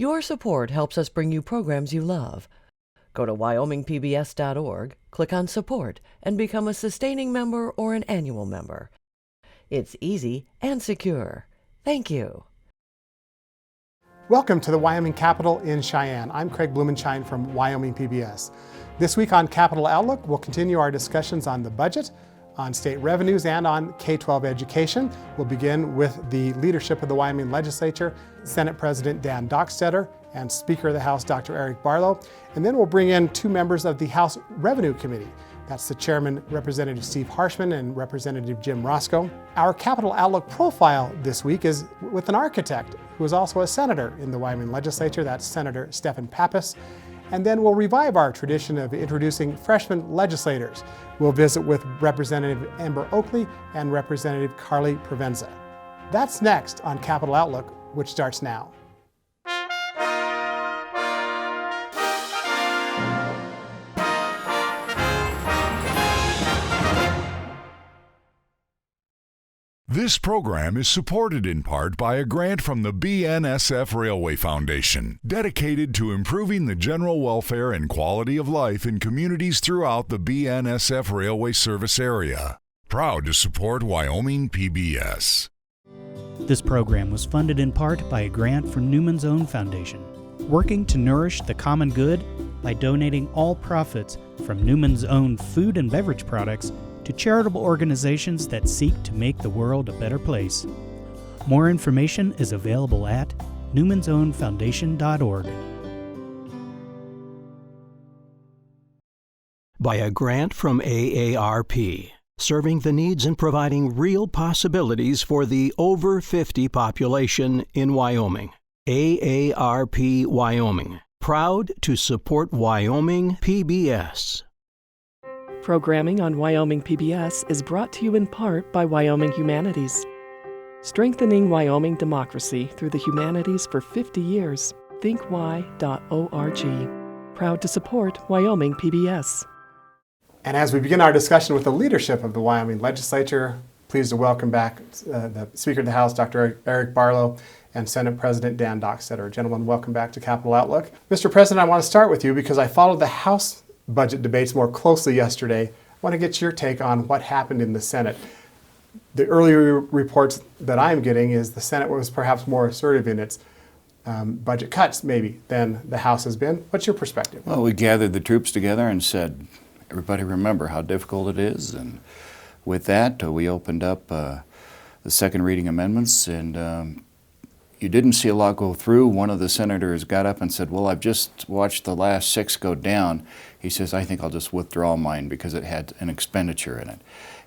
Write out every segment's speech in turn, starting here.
Your support helps us bring you programs you love. Go to wyomingpbs.org, click on Support, and become a sustaining member or an annual member. It's easy and secure. Thank you. Welcome to the Wyoming Capitol in Cheyenne. I'm Craig Blumenshine from Wyoming PBS. This week on Capitol Outlook, we'll continue our discussions on the budget, on state revenues, and on K-12 education. We'll begin with the leadership of the Wyoming Legislature, Senate President Dan Dockstader and Speaker of the House Dr. Eric Barlow. And then we'll bring in two members of the House Revenue Committee. That's the Chairman, Representative Steve Harshman, and Representative Jim Roscoe. Our Capitol Outlook profile this week is with an architect who is also a senator in the Wyoming Legislature. That's Senator Stephan Pappas. And then we'll revive our tradition of introducing freshman legislators. We'll visit with Representative Ember Oakley and Representative Karlee Pervenza. That's next on Capitol Outlook, which starts now. This program is supported in part by a grant from the BNSF Railway Foundation, dedicated to improving the general welfare and quality of life in communities throughout the BNSF Railway service area. Proud to support Wyoming PBS. This program was funded in part by a grant from Newman's Own Foundation, working to nourish the common good by donating all profits from Newman's Own food and beverage products to charitable organizations that seek to make the world a better place. More information is available at newmansownfoundation.org. By a grant from AARP, serving the needs and providing real possibilities for the over 50 population in Wyoming. AARP Wyoming, proud to support Wyoming PBS. Programming on Wyoming PBS is brought to you in part by Wyoming Humanities. Strengthening Wyoming democracy through the humanities for 50 years. ThinkWY.org. Proud to support Wyoming PBS. And as we begin our discussion with the leadership of the Wyoming Legislature, pleased to welcome back the Speaker of the House, Dr. Eric Barlow, and Senate President Dan Dockstader. Gentlemen, welcome back to Capitol Outlook. Mr. President, I want to start with you because I followed the House budget debates more closely yesterday. I want to get your take on what happened in the Senate. The earlier reports that I'm getting is the Senate was perhaps more assertive in its budget cuts, maybe, than the House has been. What's your perspective? Well, we gathered the troops together and said, everybody remember how difficult it is. And with that, we opened up the second reading amendments, and you didn't see a lot go through. One of the senators got up and said, well, I've just watched the last 6 go down. He says, I think I'll just withdraw mine because it had an expenditure in it.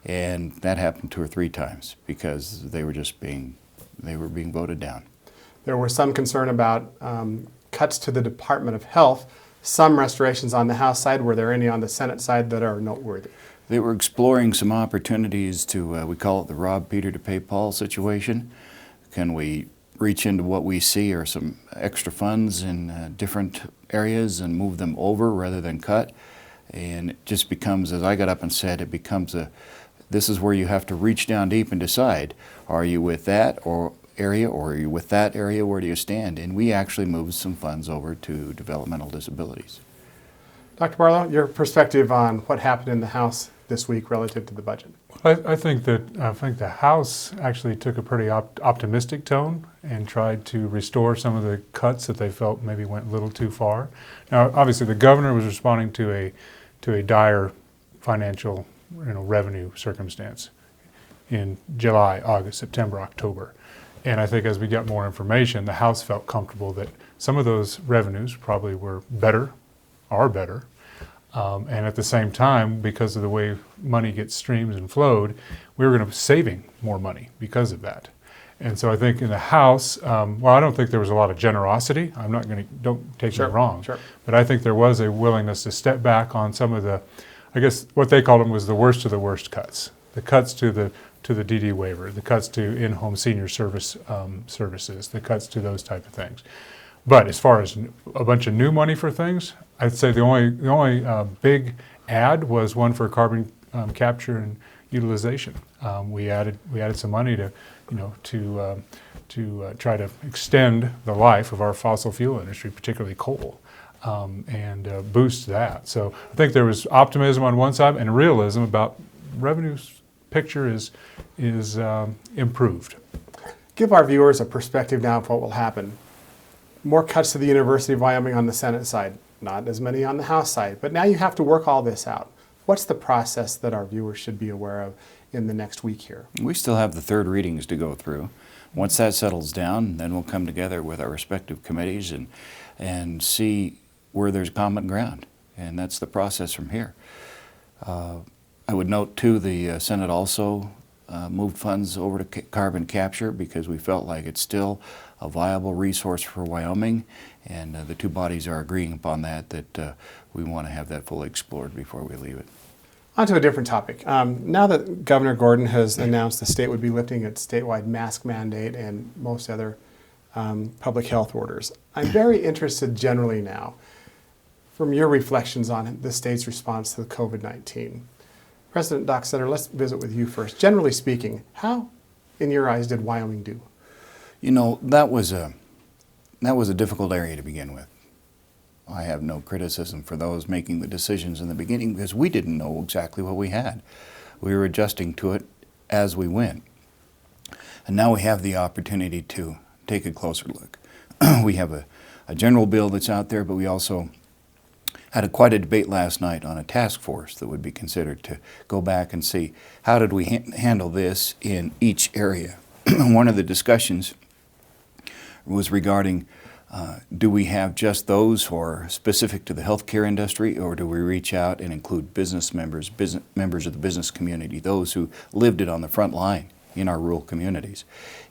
And that happened 2 or 3 times because they were being voted down. There was some concern about cuts to the Department of Health, some restorations on the House side. Were there any on the Senate side that are noteworthy? They were exploring some opportunities to, we call it the rob Peter to pay Paul situation. Can we reach into what we see are some extra funds in different areas and move them over rather than cut? And it just becomes, as I got up and said, it becomes this is where you have to reach down deep and decide, are you with that area or are you with that area, where do you stand? And we actually moved some funds over to developmental disabilities. Dr. Barlow, your perspective on what happened in the House this week relative to the budget? I think the House actually took a pretty optimistic tone and tried to restore some of the cuts that they felt maybe went a little too far. Now, obviously, the governor was responding to a dire financial, revenue circumstance in July, August, September, October. And I think as we got more information, the House felt comfortable that some of those revenues probably are better. And at the same time, because of the way money gets streamed and flowed, we were going to be saving more money because of that. And so I think in the House, well, I don't think there was a lot of generosity. I'm not going to, don't take me wrong. Sure. But I think there was a willingness to step back on some of the, I guess what they called them was the worst of the worst cuts. The cuts to the DD waiver, the cuts to in-home senior services, the cuts to those type of things. But as far as a bunch of new money for things, I'd say the only big add was one for carbon capture and utilization. We added some money to to try to extend the life of our fossil fuel industry, particularly coal, and boost that. So I think there was optimism on one side and realism about revenue picture is improved. Give our viewers a perspective now of what will happen. More cuts to the University of Wyoming on the Senate side, not as many on the House side, but now you have to work all this out. What's the process that our viewers should be aware of in the next week here? We still have the third readings to go through. Once that settles down, then we'll come together with our respective committees and see where there's common ground. And that's the process from here. I would note too, the Senate also moved funds over to carbon capture because we felt like it's still a viable resource for Wyoming, and the two bodies are agreeing upon that we want to have that fully explored before we leave it. On to a different topic. Now that Governor Gordon has announced the state would be lifting its statewide mask mandate and most other public health orders, I'm very interested generally now from your reflections on the state's response to the COVID-19. President Dockstader, let's visit with you first. Generally speaking, how, in your eyes, did Wyoming do? You know, that was a difficult area to begin with. I have no criticism for those making the decisions in the beginning because we didn't know exactly what we had. We were adjusting to it as we went. And now we have the opportunity to take a closer look. We have a general bill that's out there, but we also had quite a debate last night on a task force that would be considered to go back and see how did we handle this in each area. One of the discussions was regarding do we have just those who are specific to the healthcare industry, or do we reach out and include business members of the business community, those who lived it on the front line in our rural communities?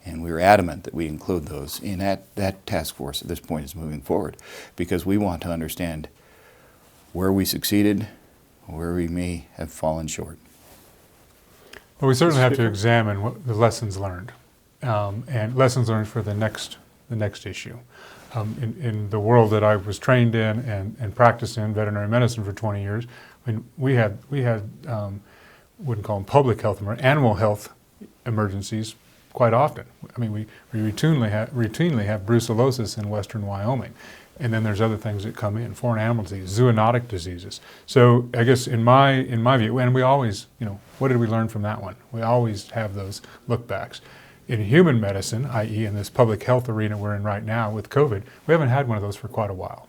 And we were adamant that we include those. And that task force at this point is moving forward because we want to understand where we succeeded, where we may have fallen short. Well, we certainly have to examine what the lessons learned, and lessons learned for the next issue. In the world that I was trained in and practiced in, veterinary medicine for 20 years, I mean, we had wouldn't call them public health, animal health emergencies quite often. I mean, we routinely have brucellosis in western Wyoming. And then there's other things that come in, foreign animal disease, zoonotic diseases. So I guess in my view, and we always, what did we learn from that one? We always have those look backs. In human medicine, i.e. in this public health arena we're in right now with COVID, we haven't had one of those for quite a while,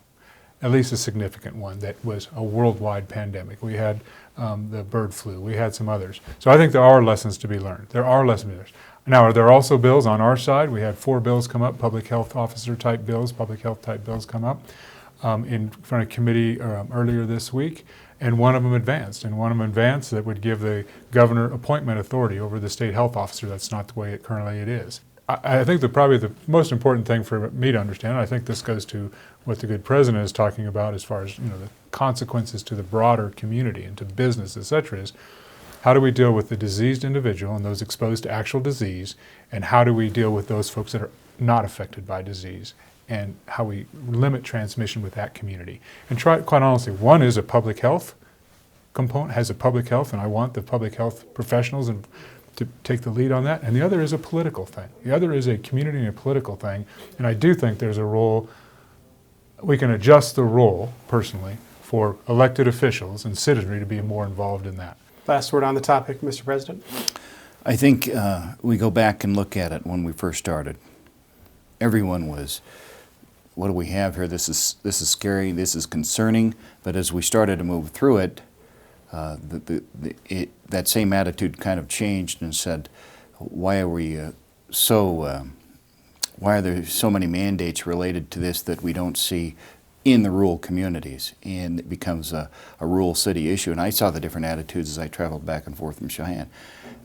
at least a significant one that was a worldwide pandemic. We had the bird flu, we had some others. So I think there are lessons to be learned. There are lessons to be learned. Now, are there also bills on our side? We had 4 bills come up, public health officer type bills, public health type bills come up in front of committee earlier this week, and one of them advanced. And one of them advanced that would give the governor appointment authority over the state health officer. That's not the way currently it is. I think that probably the most important thing for me to understand, I think this goes to what the good president is talking about as far as the consequences to the broader community and to business, et cetera, is how do we deal with the diseased individual and those exposed to actual disease, and how do we deal with those folks that are not affected by disease, and how we limit transmission with that community. And quite honestly, one is a public health component, has a public health, and I want the public health professionals to take the lead on that, and the other is a political thing. The other is a community and a political thing, and I do think there's a role, we can adjust the role, personally, for elected officials and citizenry to be more involved in that. Last word on the topic, Mr. President. I think we go back and look at it when we first started. Everyone was, what do we have here? This is scary, this is concerning, but as we started to move through it, that same attitude kind of changed and said, why are there so many mandates related to this that we don't see in the rural communities? And it becomes a rural city issue. And I saw the different attitudes as I traveled back and forth from Cheyenne.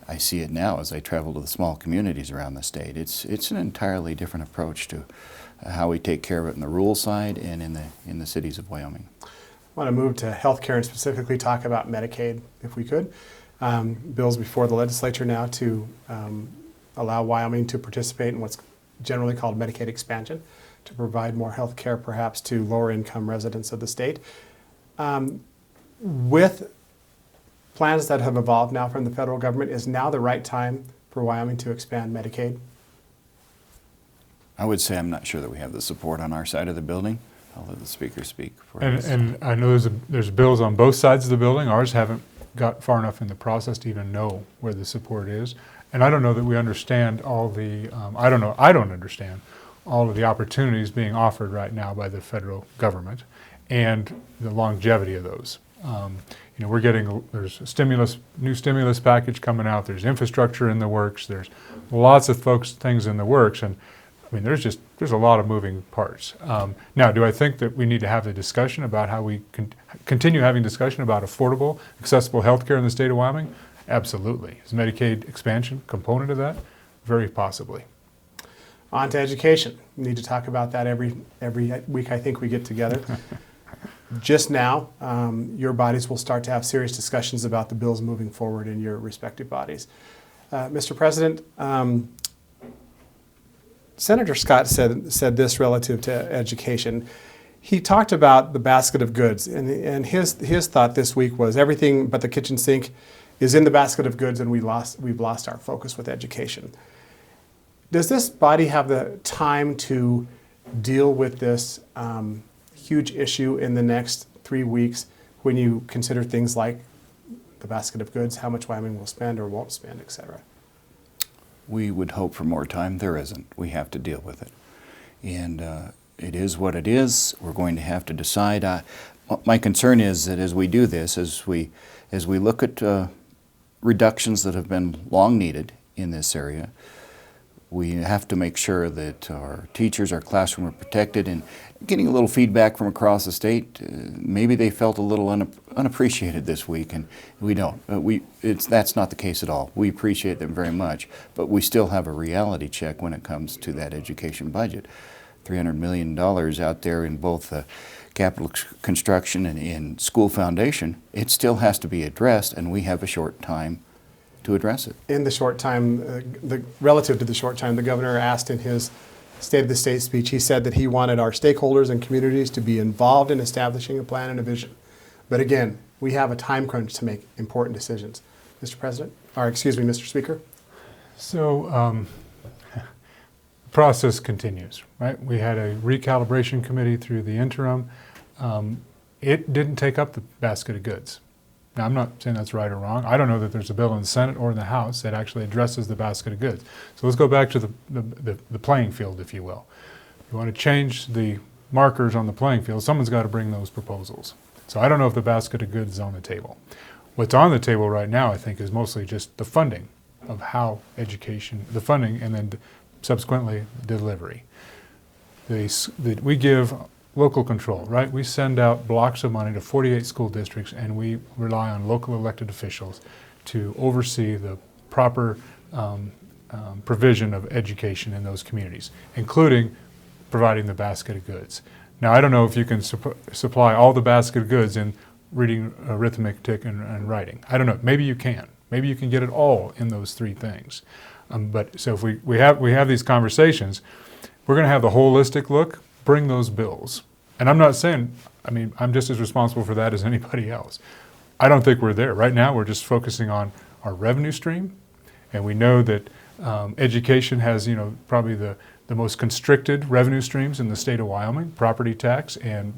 I see it now as I travel to the small communities around the state. It's an entirely different approach to how we take care of it in the rural side and in the cities of Wyoming. I want to move to healthcare and specifically talk about Medicaid, if we could. Bills before the legislature now to allow Wyoming to participate in what's generally called Medicaid expansion, to provide more health care perhaps to lower income residents of the state. With plans that have evolved now from the federal government, is now the right time for for Wyoming to expand Medicaid? I would say I'm not sure that we have the support on our side of the building. I'll let the speaker speak for us. And I know there's bills on both sides of the building. Ours haven't got far enough in the process to even know where the support is. And I don't know that we understand all the, I don't understand all of the opportunities being offered right now by the federal government and the longevity of those. You know, there's a new stimulus package coming out, there's infrastructure in the works, there's lots of things in the works, and I mean, there's a lot of moving parts. Now, do I think that we need to have a discussion about how we continue having discussion about affordable, accessible health care in the state of Wyoming? Absolutely. Is Medicaid expansion a component of that? Very possibly. On to education. We need to talk about that every week I think we get together. Just now, your bodies will start to have serious discussions about the bills moving forward in your respective bodies. Mr. President, Senator Scott said this relative to education. He talked about the basket of goods, and his thought this week was everything but the kitchen sink is in the basket of goods, and we've lost our focus with education. Does this body have the time to deal with this huge issue in the next 3 weeks when you consider things like the basket of goods, how much Wyoming will spend or won't spend, et cetera? We would hope for more time. There isn't. We have to deal with it. And it is what it is. We're going to have to decide. My concern is that as we do this, as we look at reductions that have been long needed in this area, we have to make sure that our teachers, our classroom are protected, and getting a little feedback from across the state, maybe they felt a little unappreciated this week, and we don't. That's not the case at all. We appreciate them very much, but we still have a reality check when it comes to that education budget. $300 million out there in both capital construction and in school foundation, it still has to be addressed, and we have a short time to address it. In the short time, relative to the short time, the governor asked in his State of the State speech, he said that he wanted our stakeholders and communities to be involved in establishing a plan and a vision. But again, we have a time crunch to make important decisions. Mr. Speaker. So the process continues, right? We had a recalibration committee through the interim. It didn't take up the basket of goods. Now, I'm not saying that's right or wrong. I don't know that there's a bill in the Senate or in the House that actually addresses the basket of goods. So let's go back to the playing field, if you will. If you want to change the markers on the playing field, someone's got to bring those proposals. So I don't know if the basket of goods is on the table. What's on the table right now, I think, is mostly just the funding of how education, the funding, and then subsequently delivery. We give local control, right? We send out blocks of money to 48 school districts, and we rely on local elected officials to oversee the proper provision of education in those communities, including providing the basket of goods. Now, I don't know if you can supply all the basket of goods in reading, arithmetic, and writing. I don't know. Maybe you can. Maybe you can get it all in those three things. But so if we have these conversations, we're going to have the holistic look. Bring those bills. And I'm not saying, I mean, I'm just as responsible for that as anybody else. I don't think we're there. Right now, we're just focusing on our revenue stream. And we know that education has, probably the most constricted revenue streams in the state of Wyoming, property tax and,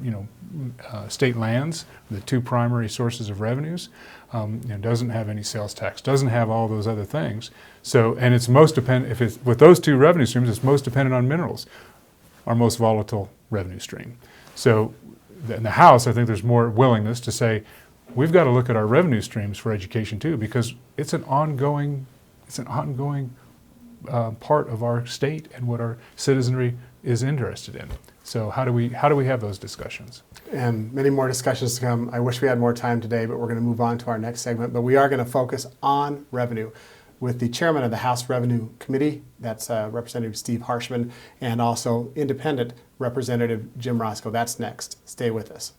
state lands, the two primary sources of revenues. Doesn't have any sales tax, doesn't have all those other things. So, and it's most dependent, with those two revenue streams, it's most dependent on minerals, our most volatile revenue stream. So in the House, I think there's more willingness to say, we've got to look at our revenue streams for education too, because it's an ongoing part of our state and what our citizenry is interested in. So how do we have those discussions? And many more discussions to come. I wish we had more time today, but we're going to move on to our next segment. But we are going to focus on revenue with the chairman of the House Revenue Committee, that's Representative Steve Harshman, and also independent Representative Jim Roscoe. That's next. Stay with us.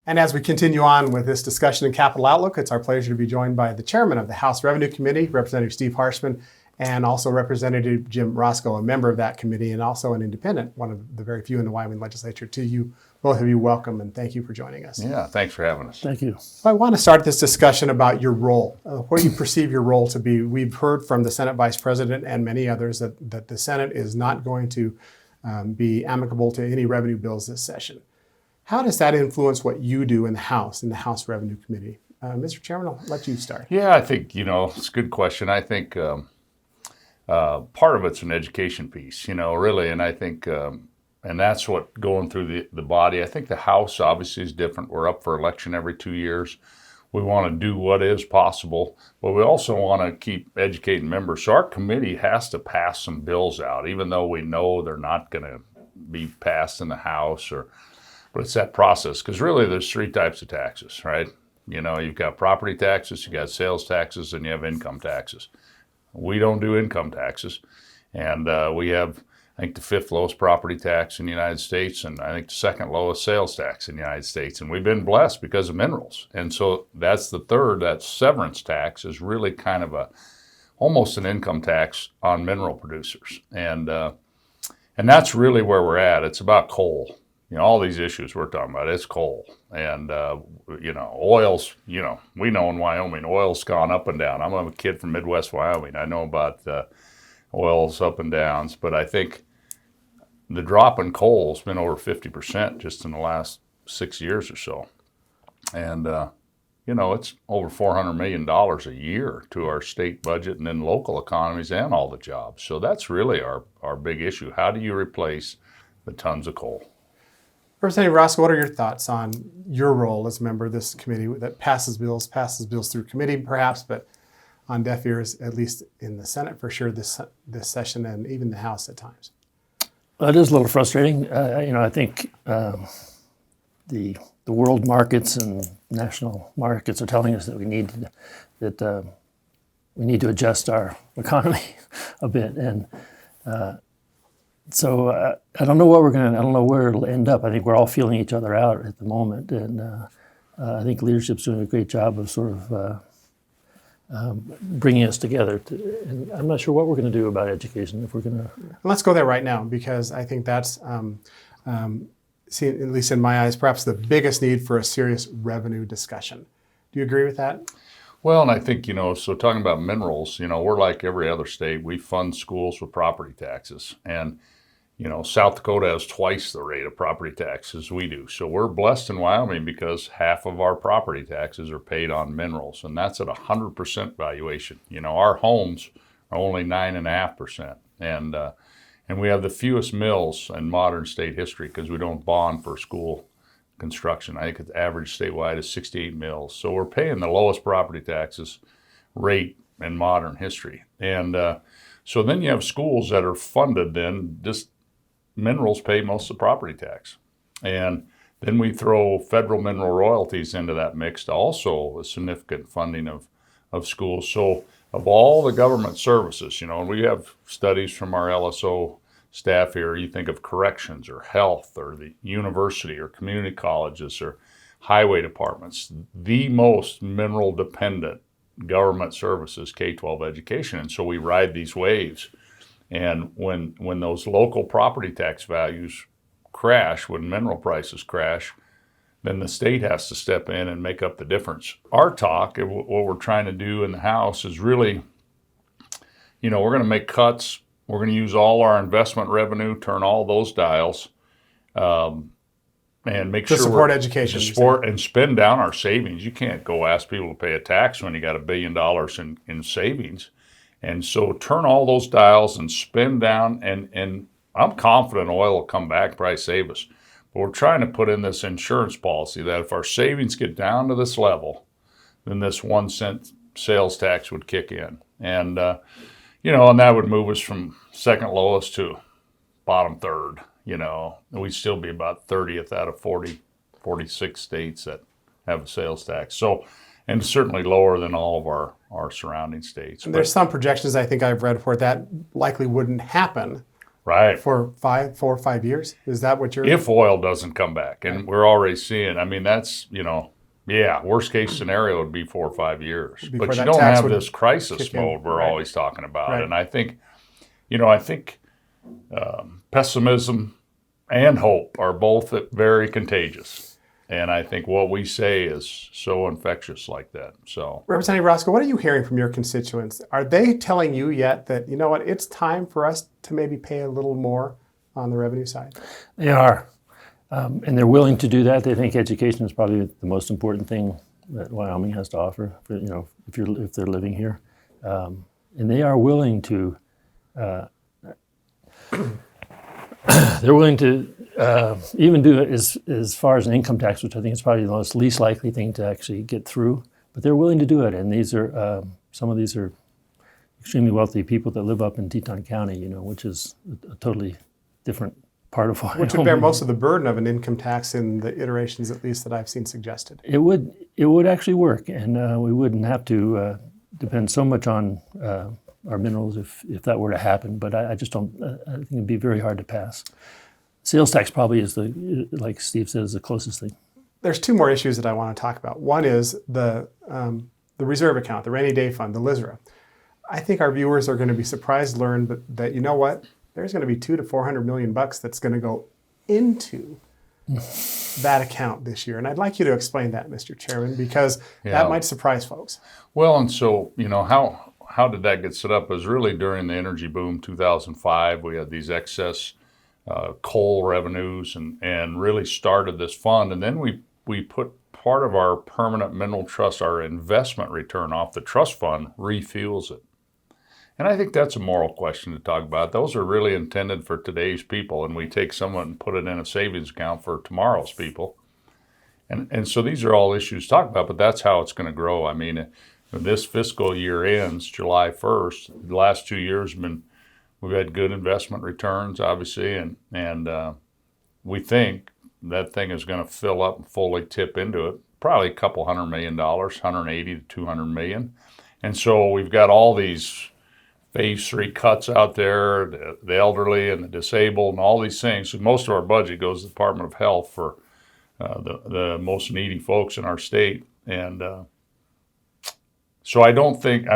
And as we continue on with this discussion in Capital Outlook, it's our pleasure to be joined by the chairman of the House Revenue Committee, Representative Steve Harshman, and also Representative Jim Roscoe, a member of that committee and also an independent, one of the very few in the Wyoming legislature. To you both of you welcome and thank you for joining us. Yeah, thanks for having us. Thank you. I want to start this discussion about your role, what you perceive your role to be. We've heard from the Senate Vice President and many others that the Senate is not going to be amicable to any revenue bills this session. How does that influence what you do in the House Revenue Committee? Mr. Chairman, I'll let you start. Yeah, I think, it's a good question. I think part of it's an education piece, really, and I think, and that's what going through the body. I think the House obviously is different. We're up for election every 2 years. We want to do what is possible, but we also want to keep educating members. So our committee has to pass some bills out, even though we know they're not going to be passed in the House, but it's that process. Because really there's three types of taxes, right? You've got property taxes, you got sales taxes, and you have income taxes. We don't do income taxes, and we have, I think, the fifth lowest property tax in the United States, and I think the second lowest sales tax in the United States. And we've been blessed because of minerals. And so that's the third. That severance tax is really kind of almost an income tax on mineral producers. And that's really where we're at. It's about coal. All these issues we're talking about, it's coal. And, oil's, we know in Wyoming, oil's gone up and down. I'm a kid from Midwest Wyoming. I know about oil's up and downs, but I think the drop in coal has been over 50% just in the last 6 years or so. And, it's over $400 million a year to our state budget and then local economies and all the jobs. So that's really our big issue. How do you replace the tons of coal? Representative Roscoe, what are your thoughts on your role as a member of this committee that passes bills through committee perhaps, but on deaf ears, at least in the Senate for sure this session and even the House at times? Well, it is a little frustrating. I think the world markets and national markets are telling us that we need to adjust our economy a bit, and so I don't know where it'll end up. I think we're all feeling each other out at the moment, and I think leadership's doing a great job of sort of bringing us together. And I'm not sure what we're going to do about education if we're going to. Let's go there right now, because I think that's, at least in my eyes, perhaps the biggest need for a serious revenue discussion. Do you agree with that? Well, and I think, so talking about minerals, we're like every other state. We fund schools with property taxes. And, South Dakota has twice the rate of property taxes we do. So we're blessed in Wyoming because half of our property taxes are paid on minerals. And that's at 100% valuation. Our homes are only 9.5%. And we have the fewest mills in modern state history because we don't bond for school construction. I think the average statewide is 68 mills. So we're paying the lowest property taxes rate in modern history. And so then you have schools that are funded, then just minerals pay most of the property tax. And then we throw federal mineral royalties into that mix to also a significant funding of schools. So of all the government services, we have studies from our LSO staff here. You think of corrections or health or the university or community colleges or highway departments, the most mineral dependent government services, K-12 education. And so we ride these waves. And when those local property tax values crash, when mineral prices crash, then the state has to step in and make up the difference. Our talk, what we're trying to do in the House is really, we're going to make cuts. We're going to use all our investment revenue, turn all those dials, and make sure to support education. To support and spend down our savings. You can't go ask people to pay a tax when you got $1 billion in savings. And so turn all those dials and spend down, and I'm confident oil will come back, probably save us. But we're trying to put in this insurance policy that if our savings get down to this level, then this 1 cent sales tax would kick in. And, and that would move us from second lowest to bottom third, We'd still be about 30th out of 46 states that have a sales tax. So, and certainly lower than all of our surrounding states. And there's some projections I think I've read for that likely wouldn't happen. Right. For 4 or 5 years? Is that what you're... If oil doesn't come back. And we're already seeing, that's, worst case scenario would be 4 or 5 years. Before but you that don't tax have would this crisis kick in. mode we're Right. always talking about. Right. And I think, pessimism and hope are both very contagious. And I think what we say is so infectious like that. So, Representative Roscoe, what are you hearing from your constituents? Are they telling you yet that, you know what, it's time for us to maybe pay a little more on the revenue side? They are. And they're willing to do that. They think education is probably the most important thing that Wyoming has to offer, for, if they're living here. And they are willing to, they're willing to even do it as far as an income tax, which I think is probably the most least likely thing to actually get through. But they're willing to do it. And these are, some of these are extremely wealthy people that live up in Teton County, which is a totally different part of Wyoming. Which would bear most of the burden of an income tax in the iterations, at least, that I've seen suggested. It would actually work, and we wouldn't have to depend so much on our minerals if that were to happen. But I just don't. I think it'd be very hard to pass. Sales tax probably is like Steve says, the closest thing. There's two more issues that I want to talk about. One is the reserve account, the rainy day fund, the LISRA. I think our viewers are going to be surprised to learn that you know what? There's going to be $200 to $400 million that's going to go into that account this year. And I'd like you to explain that, Mr. Chairman, because that might surprise folks. Well, and so, how did that get set up? It was really during the energy boom, 2005. We had these excess coal revenues and really started this fund. And then we put part of our permanent mineral trust, our investment return off the trust fund, refuels it. And I think that's a moral question to talk about. Those are really intended for today's people, and we take someone and put it in a savings account for tomorrow's people. And so these are all issues to talk about, but that's how it's going to grow. I mean, when this fiscal year ends July 1st, the last 2 years we've had good investment returns, obviously, and we think that thing is going to fill up and fully tip into it, probably a couple $100 million, 180 to 200 million. And so we've got all these phase 3 cuts out there, the elderly and the disabled and all these things. So most of our budget goes to the Department of Health for the most needy folks in our state. And so I don't think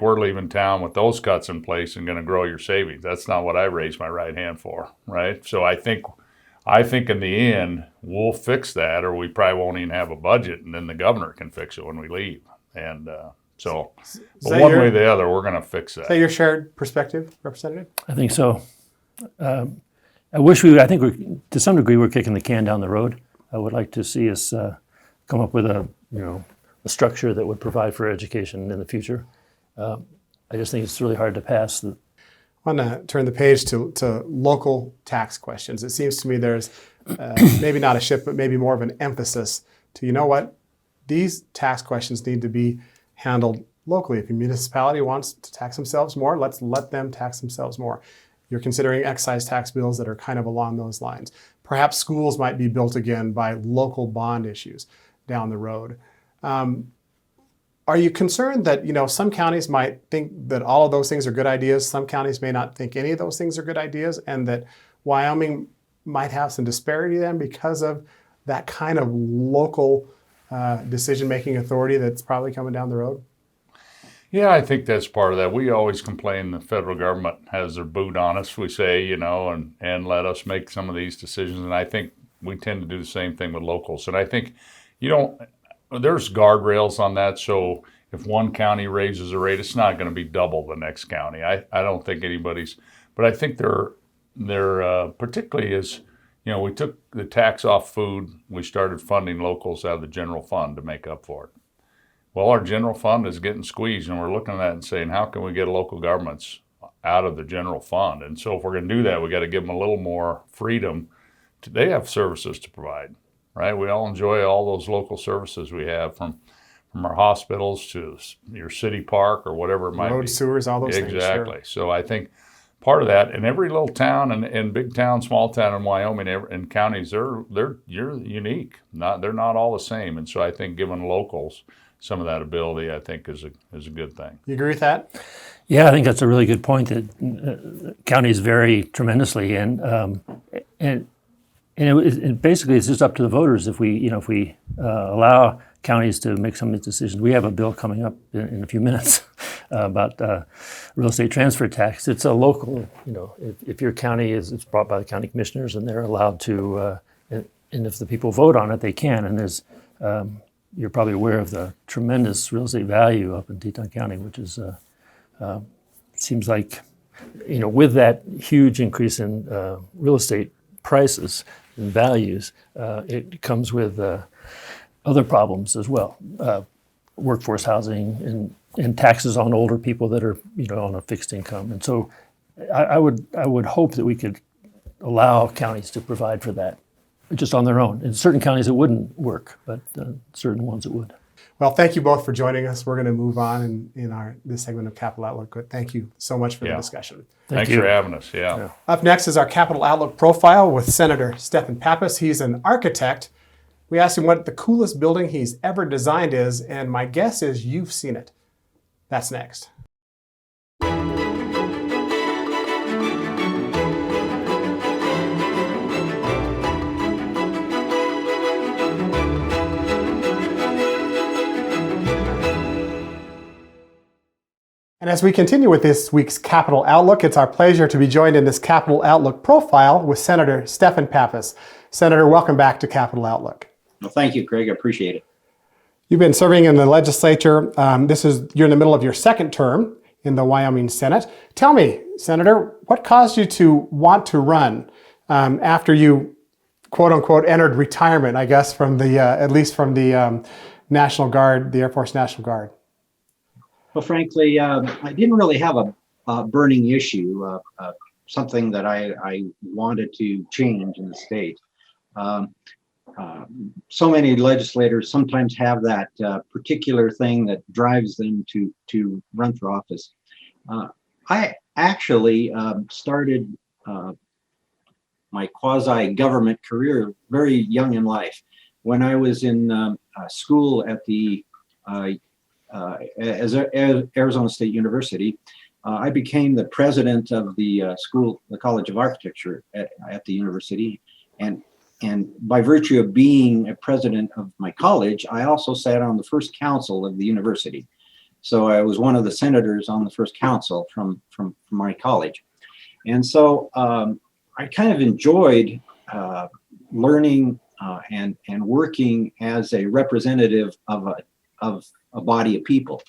we're leaving town with those cuts in place and going to grow your savings. That's not what I raised my right hand for, right? So I think in the end, we'll fix that, or we probably won't even have a budget, and then the governor can fix it when we leave. And so, but one way or the other, we're going to fix that. Is that your shared perspective, Representative? I think so. I think to some degree, we're kicking the can down the road. I would like to see us come up with a structure that would provide for education in the future. I just think it's really hard to pass. I want to turn the page to local tax questions. It seems to me there's maybe not a shift, but maybe more of an emphasis to, you know what, these tax questions need to be handled locally. If a municipality wants to tax themselves more, let's let them tax themselves more. You're considering excise tax bills that are kind of along those lines. Perhaps schools might be built again by local bond issues down the road. Are you concerned that, some counties might think that all of those things are good ideas, some counties may not think any of those things are good ideas, and that Wyoming might have some disparity then because of that kind of local decision-making authority that's probably coming down the road? Yeah, I think that's part of that. We always complain the federal government has their boot on us, we say, and let us make some of these decisions. And I think we tend to do the same thing with locals. And I think, there's guardrails on that. So if one county raises a rate, it's not going to be double the next county. I don't think anybody's, but I think they're particularly as, we took the tax off food. We started funding locals out of the general fund to make up for it. Well, our general fund is getting squeezed, and we're looking at that and saying, how can we get local governments out of the general fund? And so if we're going to do that, we got to give them a little more freedom. They have services to provide, right? We all enjoy all those local services we have, from our hospitals to your city park or whatever it might be. Road, sewers, all those things. Exactly. Sure. So I think part of that, and every little town and big town, small town in Wyoming and counties, you're unique. They're not all the same. And so I think giving locals some of that ability, I think, is a good thing. You agree with that? Yeah, I think that's a really good point. That counties vary tremendously, and basically it's just up to the voters. If we allow counties to make some of these decisions. We have a bill coming up in a few minutes about real estate transfer tax. It's a local, if your county it's brought by the county commissioners and they're allowed to, and if the people vote on it, they can. And there's, you're probably aware of the tremendous real estate value up in Teton County, which is, seems like, with that huge increase in real estate prices and values, it comes with other problems as well. Workforce housing and taxes on older people that are, on a fixed income. And so I would hope that we could allow counties to provide for that just on their own. In certain counties it wouldn't work, but certain ones it would. Well, thank you both for joining us. We're going to move on in this segment of Capital Outlook. Thank you so much for the discussion. Thanks for having us. Yeah. Up next is our Capital Outlook profile with Senator Stephan Pappas. He's an architect. We asked him what the coolest building he's ever designed is, and my guess is you've seen it. That's next. And as we continue with this week's Capital Outlook, it's our pleasure to be joined in this Capital Outlook profile with Senator Stephan Pappas. Senator, welcome back to Capital Outlook. Well, thank you, Craig. I appreciate it. You've been serving in the legislature. You're in the middle of your second term in the Wyoming Senate. Tell me, Senator, what caused you to want to run after you, quote unquote, entered retirement, I guess, from the at least from the National Guard, the Air Force National Guard? Well, frankly, I didn't really have a burning issue, something that I wanted to change in the state. So many legislators sometimes have that particular thing that drives them to run for office. I actually started my quasi-government career very young in life. When I was in school at the Arizona State University, I became the president of the school, the College of Architecture at the university, and by virtue of being a president of my college, I also sat on the first council of the university. So I was one of the senators on the first council from my college, and so I kind of enjoyed learning and working as a representative of a body of people.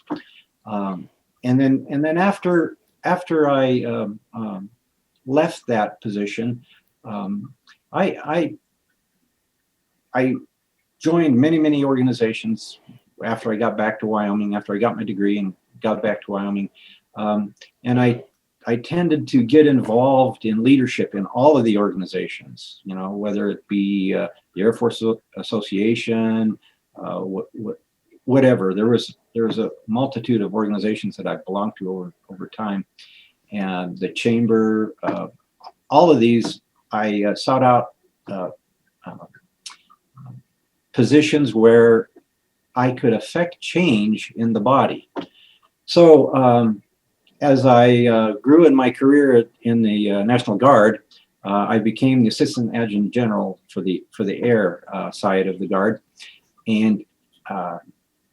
And then after I left that position, I joined many organizations after I got back to Wyoming, after I got my degree and got back to Wyoming. And I tended to get involved in leadership in all of the organizations, whether it be the Air Force Association, whatever. There was a multitude of organizations that I belonged to over time, and the chamber, all of these, I sought out positions where I could affect change in the body. So as I grew in my career in the National Guard, I became the Assistant Adjutant General for the air side of the Guard, and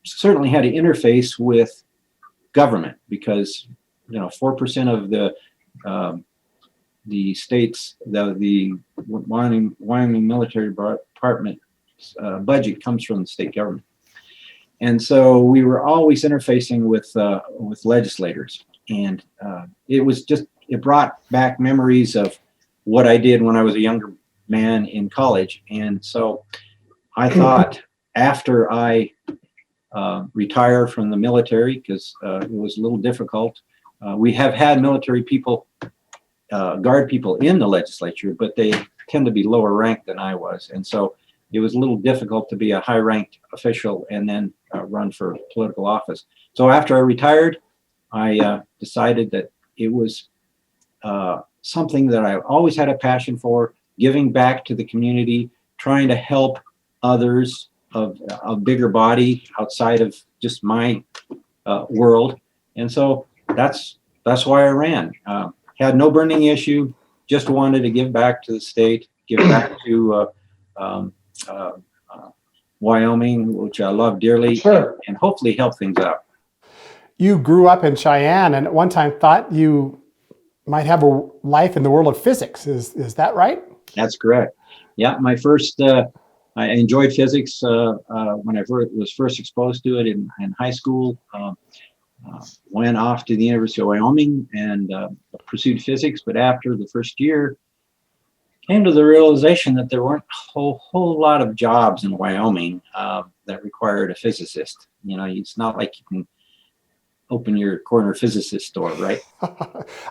certainly had to interface with government because 4% of the state's the Wyoming Military Department budget comes from the state government, and so we were always interfacing with legislators, and it brought back memories of what I did when I was a younger man in college, and so I thought after I retire from the military, because it was a little difficult. We have had military people, Guard people in the legislature, but they tend to be lower ranked than I was, and so it was a little difficult to be a high-ranked official and then run for political office. So after I retired, I decided that it was something that I always had a passion for, giving back to the community, trying to help others of a bigger body outside of just my world. And so that's why I ran. Had no burning issue, just wanted to give back to the state, give back to Wyoming, which I love dearly, Sure. and hopefully help things out. You grew up in Cheyenne and at one time thought you might have a life in the world of physics. Is that right? That's correct. Yeah, my first, I enjoyed physics when I was first exposed to it in high school. Went off to the University of Wyoming and pursued physics, but after the first year, came to the realization that there weren't a whole lot of jobs in Wyoming that required a physicist. You know, it's not like you can open your corner physicist store, right?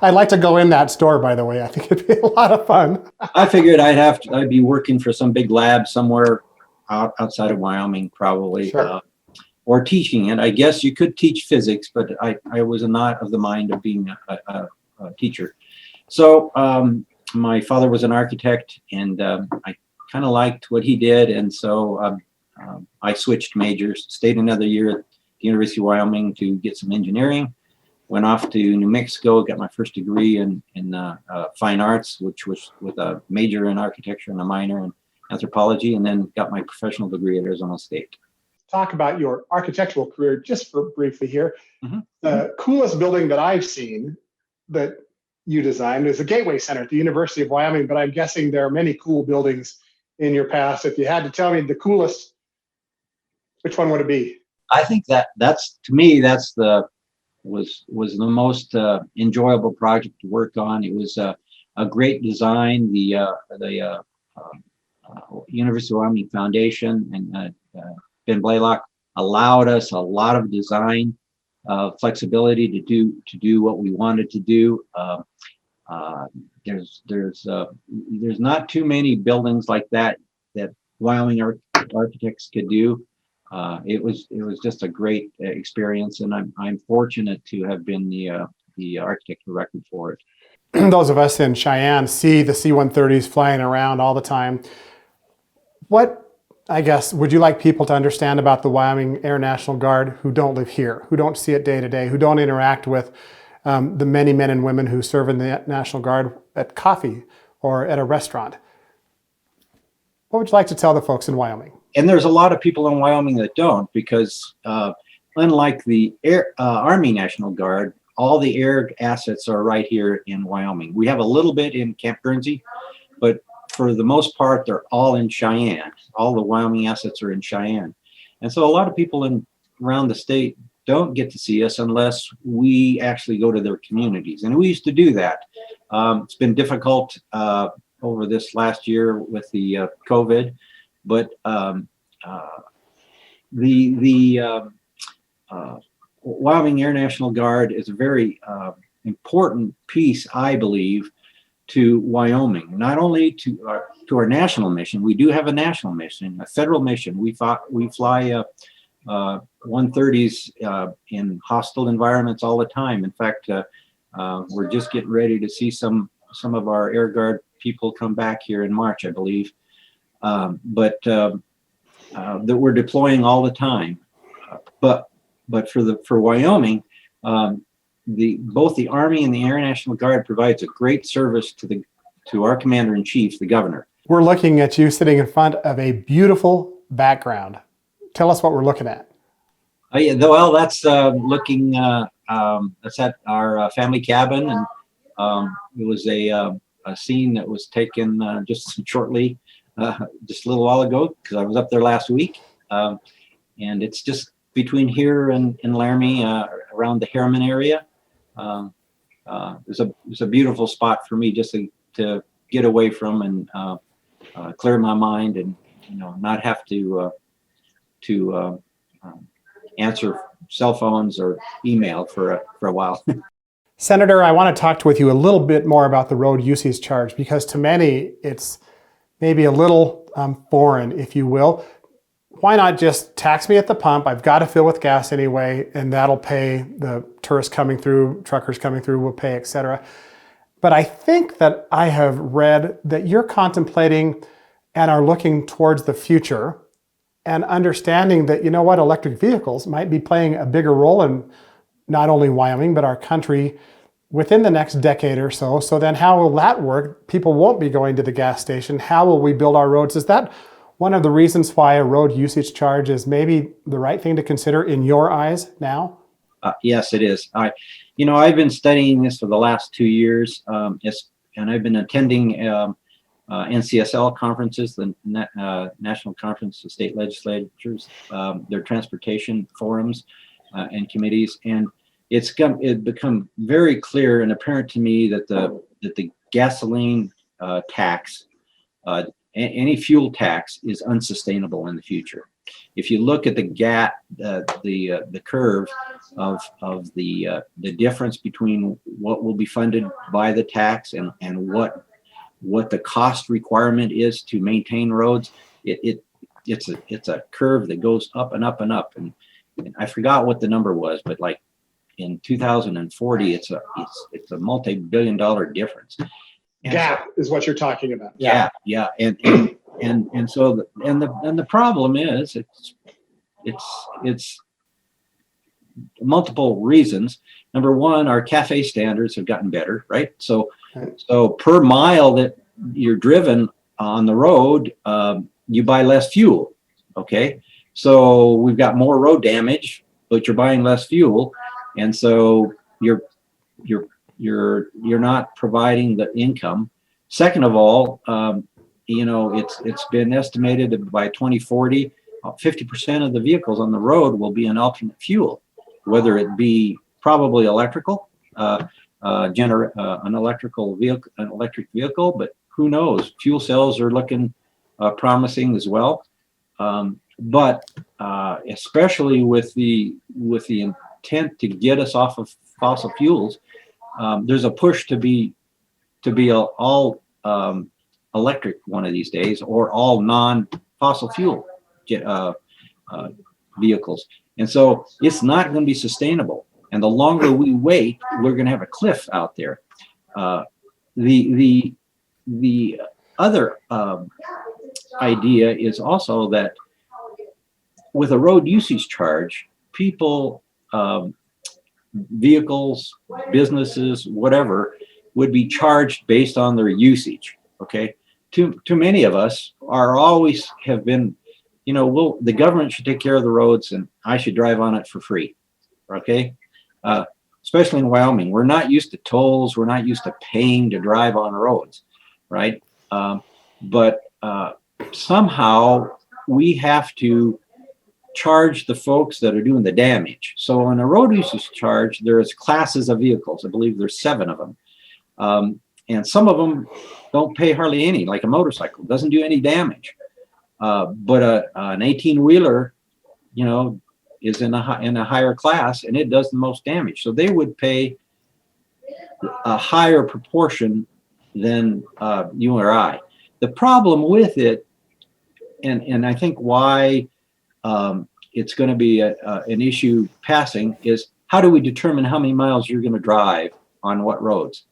I'd like to go in that store, by the way. I think it'd be a lot of fun. I figured I'd be working for some big lab somewhere outside of Wyoming, probably, Sure. Or teaching it. I guess you could teach physics, but I was not of the mind of being a teacher. So my father was an architect, and I kind of liked what he did, and so I switched majors, stayed another year at the University of Wyoming to get some engineering, went off to New Mexico, got my first degree in fine arts, which was with a major in architecture and a minor in anthropology, and then got my professional degree at Arizona State. Talk about your architectural career just for briefly here. Mm-hmm. The coolest building that I've seen that you designed is the Gateway Center at the University of Wyoming, but I'm guessing there are many cool buildings in your past. If you had to tell me the coolest, which one would it be? I think that's to me was the most enjoyable project to work on. It was a great design. The University of Wyoming Foundation and Ben Blaylock allowed us a lot of design flexibility to do what we wanted to do. There's not too many buildings like that Wyoming architects could do. It was just a great experience, and I'm fortunate to have been the architect of record for it. Those of us in Cheyenne see the C-130s flying around all the time. What, I guess, would you like people to understand about the Wyoming Air National Guard who don't live here, who don't see it day to day, who don't interact with the many men and women who serve in the National Guard at coffee or at a restaurant? What would you like to tell the folks in Wyoming? And there's a lot of people in Wyoming that don't, because unlike the Army National Guard, all the air assets are right here in Wyoming. We have a little bit in Camp Guernsey, but for the most part, they're all in Cheyenne. All the Wyoming assets are in Cheyenne. And so a lot of people around the state don't get to see us unless we actually go to their communities. And we used to do that. It's been difficult over this last year with the COVID, but the Wyoming Air National Guard is a very important piece, I believe, to Wyoming. Not only to our national mission, we do have a national mission, a federal mission. We fly 130s in hostile environments all the time. In fact, we're just getting ready to see some of our Air Guard people come back here in March, I believe. But that we're deploying all the time. But for Wyoming, both the Army and the Air National Guard provides a great service to our Commander-in-Chief, the Governor. We're looking at you sitting in front of a beautiful background. Tell us what we're looking at. Yeah, well, that's looking. That's at our family cabin, and it was a scene that was taken just shortly, just a little while ago, because I was up there last week, and it's just between here and Laramie, around the Harriman area. It's a beautiful spot for me just to get away from and clear my mind, and not have to answer cell phones or email for a while. Senator, I want to talk with you a little bit more about the road usage charge, because to many it's maybe a little foreign, if you will. Why not just tax me at the pump? I've got to fill with gas anyway, and that'll pay the tourists coming through, truckers coming through will pay, etc. But I think that I have read that you're contemplating and are looking towards the future and understanding that, electric vehicles might be playing a bigger role in not only Wyoming, but our country within the next decade or so. So then how will that work? People won't be going to the gas station. How will we build our roads? Is that one of the reasons why a road usage charge is maybe the right thing to consider in your eyes now? Yes, it is. I've been studying this for the last 2 years, and I've been attending NCSL conferences, the National Conference of State Legislatures, their transportation forums and committees, and it's become very clear and apparent to me that the gasoline tax, any fuel tax, is unsustainable in the future. If you look at the curve of the difference between what will be funded by the tax and what the cost requirement is to maintain roads, it's a curve that goes up and up and up. And I forgot what the number was, but like in 2040, it's a multi-billion-dollar difference. Gap is what you're talking about. Yeah. And so the problem is it's multiple reasons. Number one, our CAFE standards have gotten better, right? So per mile that you're driven on the road, you buy less fuel. Okay, so we've got more road damage, but you're buying less fuel, and so you're not providing the income. Second of all, it's been estimated that by 2040, 50% of the vehicles on the road will be an alternate fuel, whether it be probably electrical, an electric vehicle, but who knows? Fuel cells are looking promising as well. But especially with the intent to get us off of fossil fuels, there's a push to be all electric one of these days, or all non-fossil fuel vehicles. And so it's not going to be sustainable. And the longer we wait, we're going to have a cliff out there. The other idea is also that with a road usage charge, people, vehicles, businesses, whatever, would be charged based on their usage. Okay, too many of us have been, the government should take care of the roads, and I should drive on it for free. Okay, especially in Wyoming, we're not used to tolls. We're not used to paying to drive on roads, right? But somehow we have to charge the folks that are doing the damage. So on a road usage charge, there's classes of vehicles. I believe there's 7 of them. And some of them don't pay hardly any, like a motorcycle, doesn't do any damage. But an 18-wheeler, is in a higher class, and it does the most damage. So they would pay a higher proportion than you or I. The problem with it, and I think why it's going to be an issue passing, is how do we determine how many miles you're going to drive on what roads?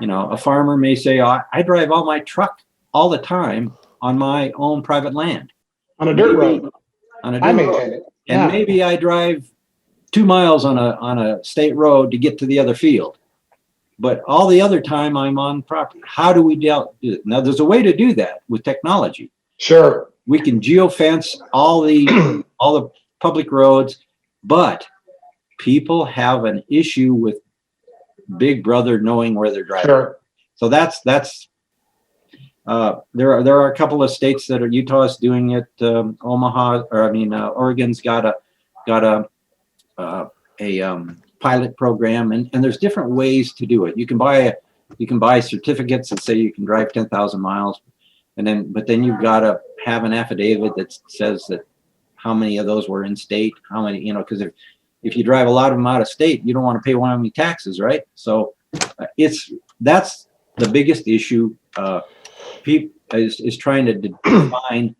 A farmer may say, I drive all my truck all the time on my own private land. On a dirt road. On a dirt road. It. And maybe I drive 2 miles on a state road to get to the other field. But all the other time I'm on property. How do we do it? Now, there's a way to do that with technology. Sure. We can geofence all the public roads, but people have an issue with Big Brother knowing where they're driving. Sure. So that's there are a couple of states that are. Utah is doing it. Oregon's got a pilot program, and there's different ways to do it. You can buy certificates that say you can drive 10,000 miles, but then you've got to have an affidavit that says that how many of those were in state, how many, because if you drive a lot of them out of state, you don't want to pay Wyoming taxes, right? So that's the biggest issue. Is trying to define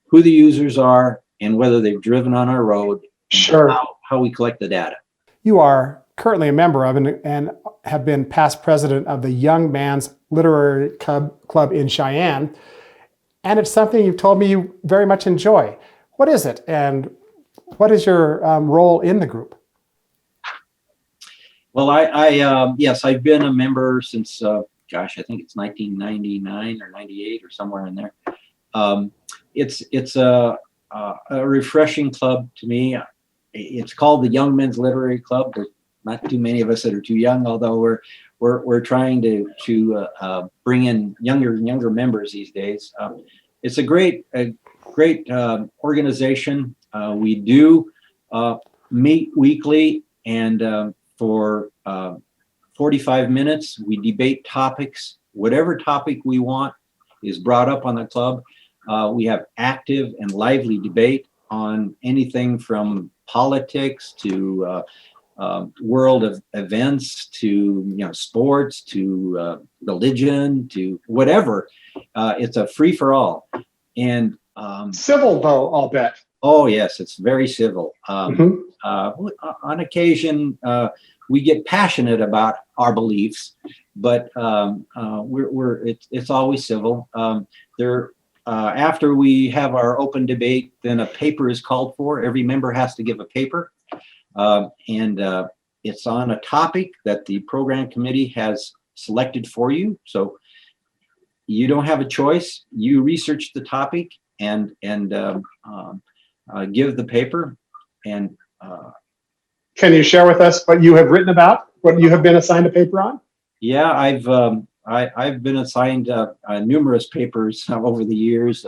who the users are and whether they've driven on our road. Sure. How we collect the data. You are currently a member of and have been past president of the Young Man's Literary Club in Cheyenne. And it's something you've told me you very much enjoy. What is it, and what is your role in the group? Well, yes, I've been a member since, I think it's 1999 or 98 or somewhere in there. It's a refreshing club to me. It's called the Young Men's Literary Club. There's not too many of us that are too young, although we're trying to bring in younger and younger members these days. It's a great organization. We do meet weekly, and for 45 minutes, we debate topics. Whatever topic we want is brought up on the club. We have active and lively debate on anything from politics to world of events to sports to religion to whatever. It's a free for all, and Civil though, I'll bet. oh yes, it's very civil. On occasion, we get passionate about our beliefs, but it's always civil. After we have our open debate, then a paper is called for. Every member has to give a paper, and it's on a topic that the program committee has selected for you. So you don't have a choice. You research the topic and give the paper. And can you share with us what you have written about, what you have been assigned a paper on? Yeah, I've been assigned numerous papers over the years.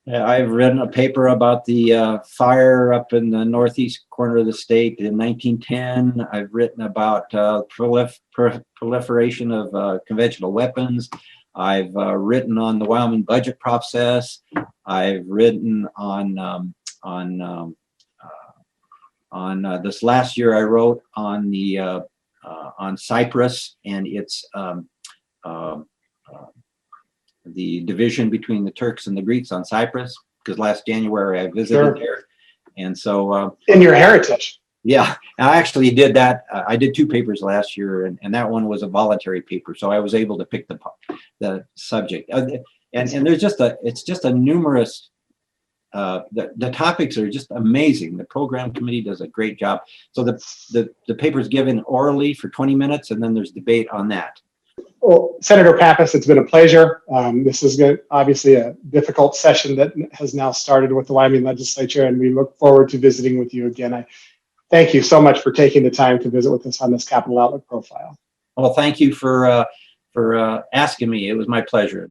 I've written a paper about the fire up in the northeast corner of the state in 1910. I've written about proliferation of conventional weapons. I've written on the Wyoming budget process. I've written on this last year. I wrote on the on Cyprus and its the division between the Turks and the Greeks on Cyprus, because last January I visited there, and so in your heritage. Yeah, I actually did that. I did 2 papers last year, and that one was a voluntary paper, so I was able to pick the subject. And there's it's just a numerous. The topics are just amazing. The program committee does a great job. So the paper's given orally for 20 minutes, and then there's debate on that. Well, Senator Pappas, it's been a pleasure. This is obviously a difficult session that has now started with the Wyoming legislature, and we look forward to visiting with you again. I thank you so much for taking the time to visit with us on this Capital Outlook profile. Well, thank you for asking me. It was my pleasure.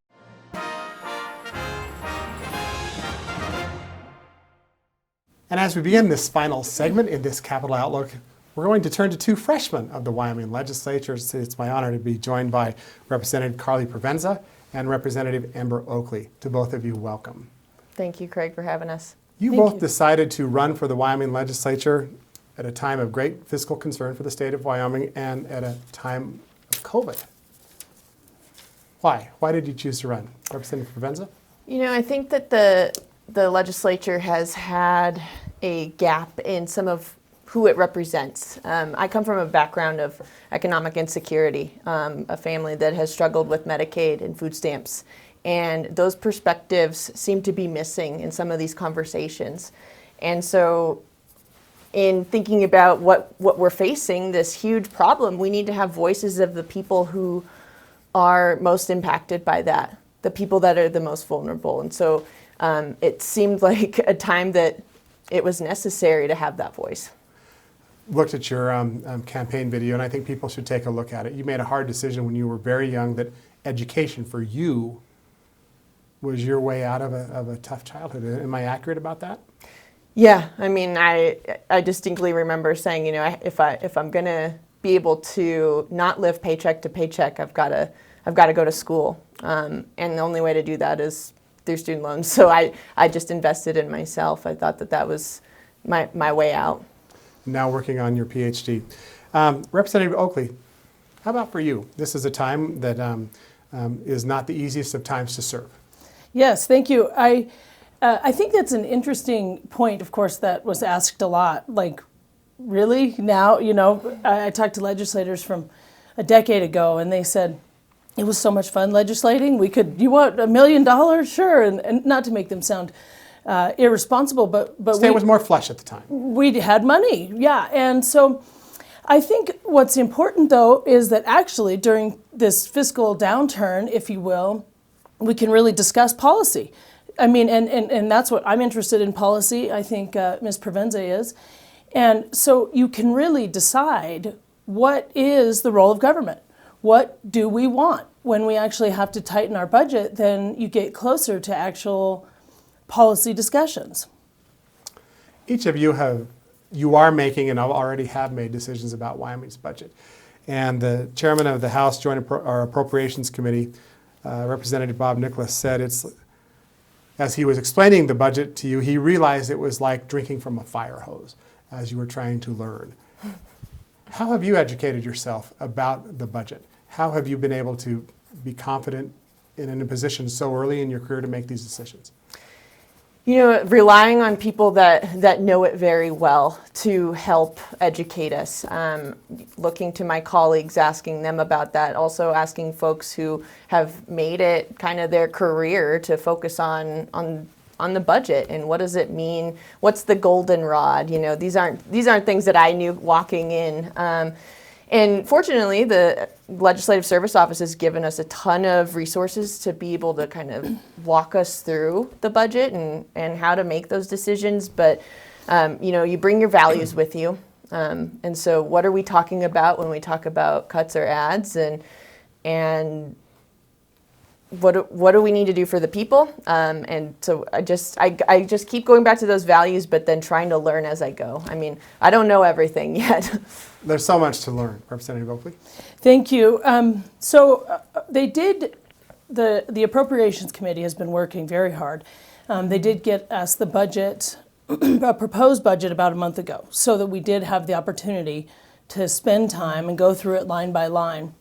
And as we begin this final segment in this Capital Outlook, we're going to turn to 2 freshmen of the Wyoming legislature. It's my honor to be joined by Representative Karlee Pervenza and Representative Ember Oakley. To both of you, welcome. Thank you, Craig, for having us. You both decided to run for the Wyoming legislature at a time of great fiscal concern for the state of Wyoming and at a time of COVID. Why? Why did you choose to run? Representative Pervenza? I think that the legislature has had a gap in some of who it represents. I come from a background of economic insecurity, a family that has struggled with Medicaid and food stamps, and those perspectives seem to be missing in some of these conversations. And so in thinking about what we're facing, this huge problem, we need to have voices of the people who are most impacted by that, the people that are the most vulnerable. And so it seemed like a time that it was necessary to have that voice. Looked at your campaign video, and I think people should take a look at it. You made a hard decision when you were very young that education for you was your way out of a tough childhood. Am I accurate about that? Yeah, I mean, I distinctly remember saying, if I'm gonna be able to not live paycheck to paycheck, I've got to go to school, and the only way to do that is through student loans. So I just invested in myself. I thought that was my way out. Now working on your PhD. Representative Oakley, how about for you? This is a time that is not the easiest of times to serve. Yes, thank you. I think that's an interesting point, of course, that was asked a lot. Like, really? Now, I talked to legislators from a decade ago, and they said, it was so much fun legislating. You want $1 million? Sure. And not to make them sound irresponsible, but State was more flush at the time. We had money, yeah. And so I think what's important, though, is that actually during this fiscal downturn, if you will, we can really discuss policy. I mean, and that's what I'm interested in, policy. I think Ms. Pervenza is. And so you can really decide what is the role of government. What do we want? When we actually have to tighten our budget, then you get closer to actual policy discussions. Each of you are making and already have made decisions about Wyoming's budget. And the chairman of the House Joint Appropriations Committee, Representative Bob Nicholas, said as he was explaining the budget to you, he realized it was like drinking from a fire hose as you were trying to learn. How have you educated yourself about the budget? How have you been able to be confident in a position so early in your career to make these decisions? You know, relying on people that know it very well to help educate us. Looking to my colleagues, asking them about that. Also asking folks who have made it kind of their career to focus on the budget and what does it mean? What's the goldenrod? You know, these aren't things that I knew walking in. And fortunately, the Legislative Service Office has given us a ton of resources to be able to kind of walk us through the budget and how to make those decisions. But, you know, you bring your values with you. And so what are we talking about when we talk about cuts or ads? And what do we need to do for the people? And so I just keep going back to those values, but then trying to learn as I go. I mean, I don't know everything yet. There's so much to learn. Representative Oakley. Thank you. They did, the Appropriations Committee has been working very hard. They did get us the budget, a proposed budget about a month ago, so that we did have the opportunity to spend time and go through it line by line.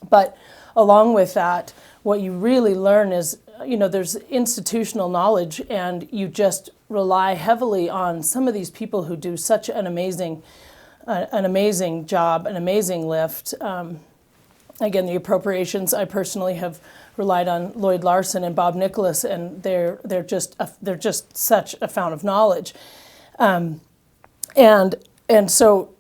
But along with that, what you really learn is, you know, there's institutional knowledge, and you just rely heavily on some of these people who do such an amazing job, an amazing lift. Again, the appropriations, I personally have relied on Lloyd Larson and Bob Nicholas, and they're just such a fount of knowledge, and so,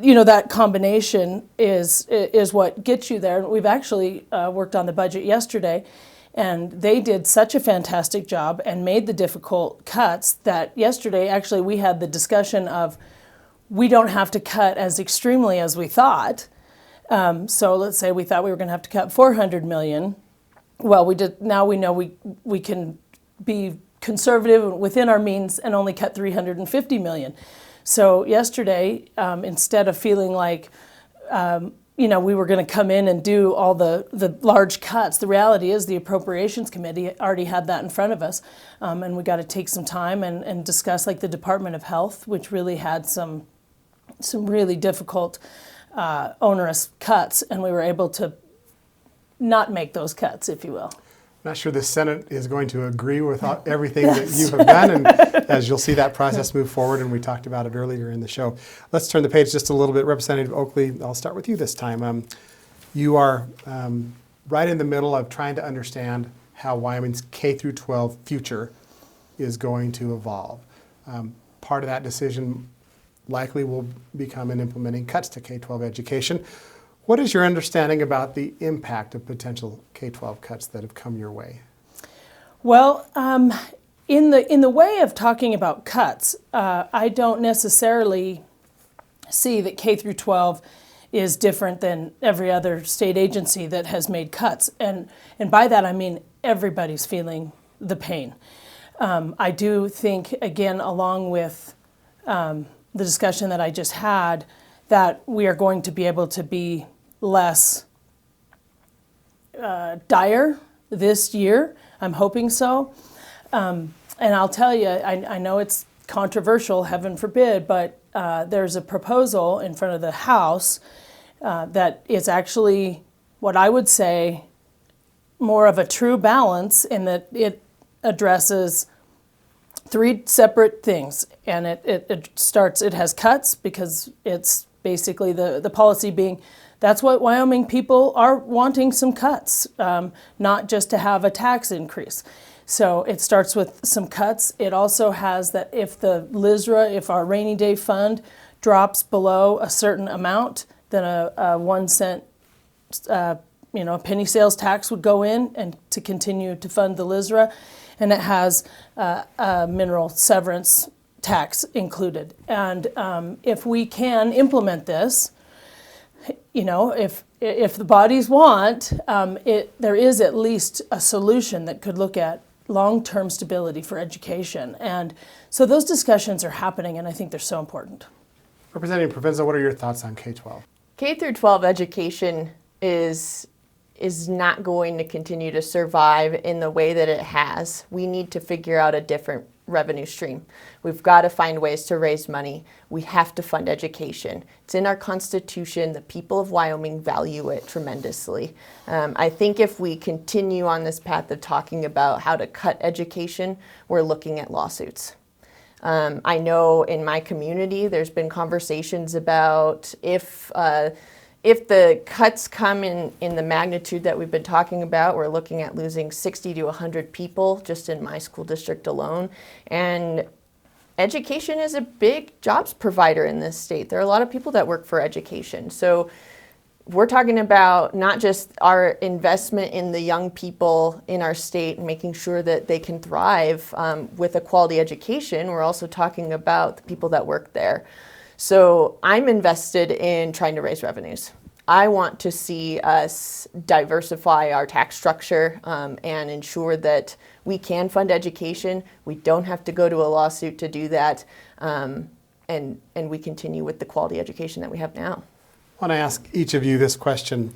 you know, that combination is what gets you there. We've actually worked on the budget yesterday, and they did such a fantastic job and made the difficult cuts that yesterday actually we had the discussion of we don't have to cut as extremely as we thought. So let's say we thought we were going to have to cut $400 million. Well, we did. Now we know we can be conservative within our means and only cut $350 million. So yesterday, instead of feeling like, you know, we were going to come in and do all the large cuts, the reality is the Appropriations Committee already had that in front of us, and we got to take some time and discuss, like the Department of Health, which really had some really difficult, onerous cuts, and we were able to not make those cuts, if you will. I'm not sure the Senate is going to agree with everything that you have done, and as you'll see that process move forward, and we talked about it earlier in the show. Let's turn the page just a little bit. Representative Oakley, I'll start with you this time. You are right in the middle of trying to understand how Wyoming's K through 12 future is going to evolve. Part of that decision likely will become in implementing cuts to K-12 education. What is your understanding about the impact of potential K-12 cuts that have come your way? Well, in the way of talking about cuts, I don't necessarily see that K through 12 is different than every other state agency that has made cuts, and by that I mean everybody's feeling the pain. I do think, again, along with the discussion that I just had, that we are going to be able to be less dire this year. I'm hoping so. And I'll tell you, I know it's controversial, heaven forbid, but there's a proposal in front of the House that is actually what I would say more of a true balance, in that it addresses three separate things. And it has cuts, because it's basically the policy being, that's what Wyoming people are wanting, some cuts, not just to have a tax increase. So it starts with some cuts. It also has that if the LISRA, if our rainy day fund drops below a certain amount, then a 1 cent a penny sales tax would go in and to continue to fund the LISRA, and it has a mineral severance tax included. And if we can implement this, if the bodies want, there is at least a solution that could look at long-term stability for education. And so those discussions are happening, and I think they're so important. Representative Pervenza, what are your thoughts on K-12? K through 12 education is not going to continue to survive in the way that it has. We need to figure out a different revenue stream. We've got to find ways to raise money. We have to fund education. It's in our Constitution. The people of Wyoming value it tremendously. I think if we continue on this path of talking about how to cut education, we're looking at lawsuits. I know in my community there's been conversations about if the cuts come in the magnitude that we've been talking about, we're looking at losing 60 to 100 people just in my school district alone. And education is a big jobs provider in this state. There are a lot of people that work for education. So we're talking about not just our investment in the young people in our state and making sure that they can thrive with a quality education. We're also talking about the people that work there. So I'm invested in trying to raise revenues. I want to see us diversify our tax structure and ensure that we can fund education. We don't have to go to a lawsuit to do that, and we continue with the quality education that we have now. I want to ask each of you this question.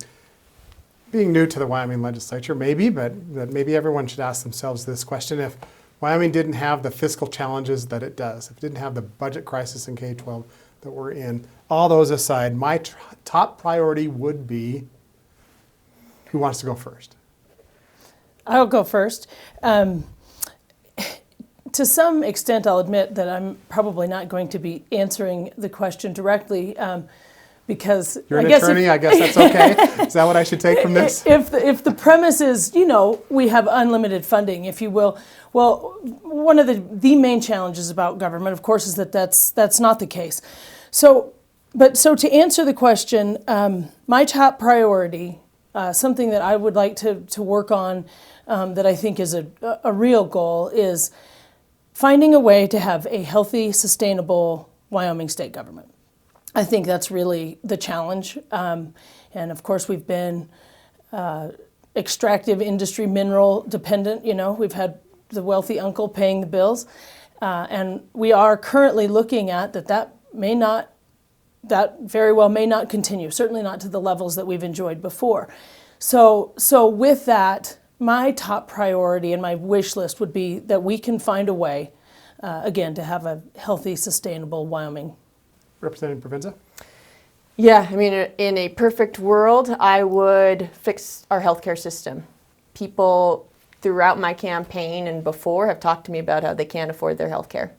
Being new to the Wyoming legislature, maybe, but maybe everyone should ask themselves this question. If Wyoming didn't have the fiscal challenges that it does, if it didn't have the budget crisis in K-12 that we're in, all those aside, my top priority would be, who wants to go first? I'll go first. To some extent, I'll admit that I'm probably not going to be answering the question directly because you're an attorney. I guess that's okay. Is that what I should take from this? If the premise is, we have unlimited funding, if you will, well, one of the main challenges about government, of course, is that that's not the case. So to answer the question, my top priority, something that I would like to work on, that I think is a real goal, is finding a way to have a healthy, sustainable Wyoming state government. I think that's really the challenge. And of course, we've been extractive industry mineral dependent. We've had the wealthy uncle paying the bills. And we are currently looking at that very well may not continue, certainly not to the levels that we've enjoyed before. So with that, my top priority and my wish list would be that we can find a way, again, to have a healthy, sustainable Wyoming. Representative Pervenza? Yeah, in a perfect world, I would fix our healthcare system. People throughout my campaign and before have talked to me about how they can't afford their healthcare.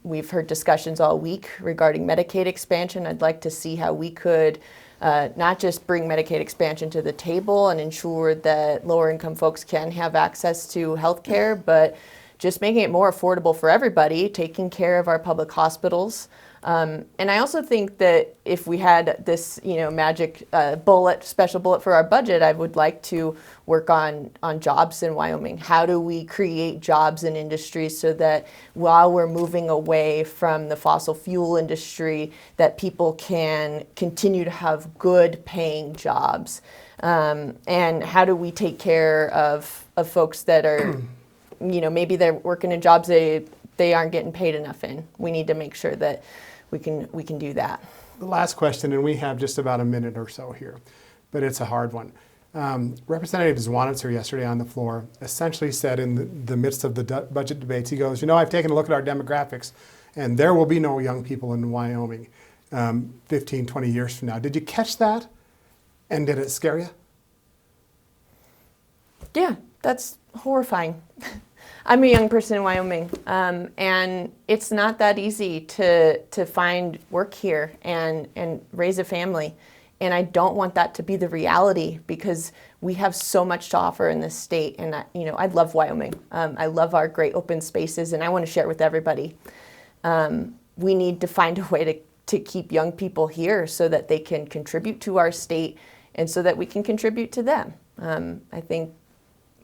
We've heard discussions all week regarding Medicaid expansion. I'd like to see how we could not just bring Medicaid expansion to the table and ensure that lower income folks can have access to healthcare, but just making it more affordable for everybody, taking care of our public hospitals. And I also think that if we had this, magic special bullet for our budget, I would like to work on jobs in Wyoming. How do we create jobs in industries so that while we're moving away from the fossil fuel industry, that people can continue to have good paying jobs? And how do we take care of folks that are, maybe they're working in jobs they aren't getting paid enough in? We need to make sure that we can do that. The last question, and we have just about a minute or so here, but it's a hard one. Representative Zwanitzer yesterday on the floor essentially said in the midst of the budget debates, he goes, I've taken a look at our demographics, and there will be no young people in Wyoming 15, 20 years from now. Did you catch that? And did it scare you? Yeah, that's horrifying. I'm a young person in Wyoming, and it's not that easy to find work here and raise a family. And I don't want that to be the reality because we have so much to offer in this state. And I love Wyoming. I love our great open spaces, and I want to share it with everybody. We need to find a way to keep young people here so that they can contribute to our state and so that we can contribute to them. I think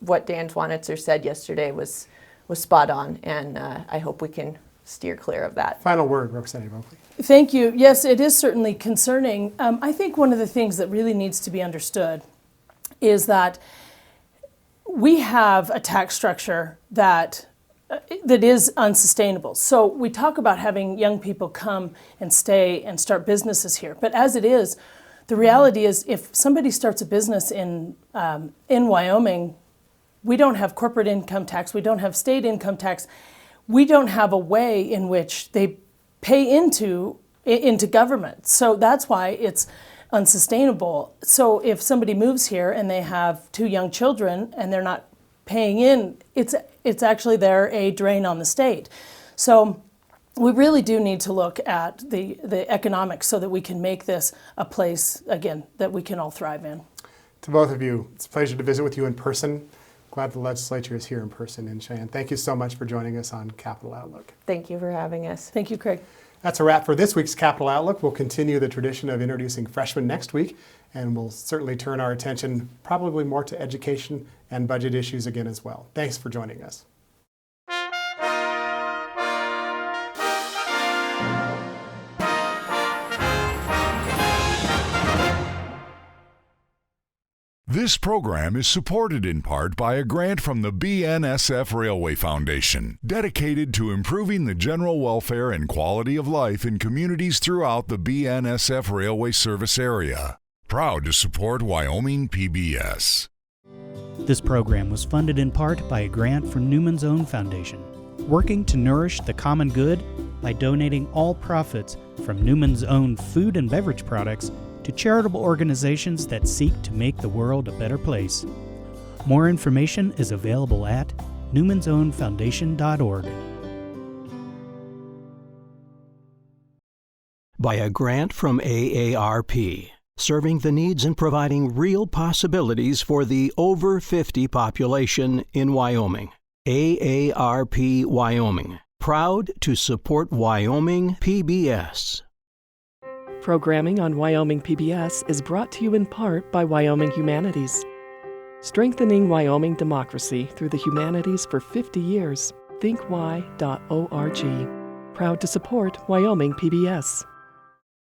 what Dan Twanitzer said yesterday was spot on, and I hope we can steer clear of that. Final word, Representative Oakley. Thank you. Yes, it is certainly concerning. I think one of the things that really needs to be understood is that we have a tax structure that is unsustainable. So we talk about having young people come and stay and start businesses here, but as it is, the reality is if somebody starts a business in Wyoming, we don't have corporate income tax, we don't have state income tax, we don't have a way in which they pay into government. So that's why it's unsustainable. So if somebody moves here and they have 2 young children and they're not paying in, it's actually they're a drain on the state. So we really do need to look at the economics so that we can make this a place, again, that we can all thrive in. To both of you, it's a pleasure to visit with you in person. Glad the legislature is here in person in Cheyenne. Thank you so much for joining us on Capital Outlook. Thank you for having us. Thank you, Craig. That's a wrap for this week's Capital Outlook. We'll continue the tradition of introducing freshmen next week, and we'll certainly turn our attention probably more to education and budget issues again as well. Thanks for joining us. This program is supported in part by a grant from the BNSF Railway Foundation, dedicated to improving the general welfare and quality of life in communities throughout the BNSF Railway service area. Proud to support Wyoming PBS. This program was funded in part by a grant from Newman's Own Foundation, working to nourish the common good by donating all profits from Newman's Own food and beverage products to charitable organizations that seek to make the world a better place. More information is available at newmansownfoundation.org. By a grant from AARP, serving the needs and providing real possibilities for the over 50 population in Wyoming. AARP Wyoming, proud to support Wyoming PBS. Programming on Wyoming PBS is brought to you in part by Wyoming Humanities. Strengthening Wyoming democracy through the humanities for 50 years. ThinkWY.org. Proud to support Wyoming PBS.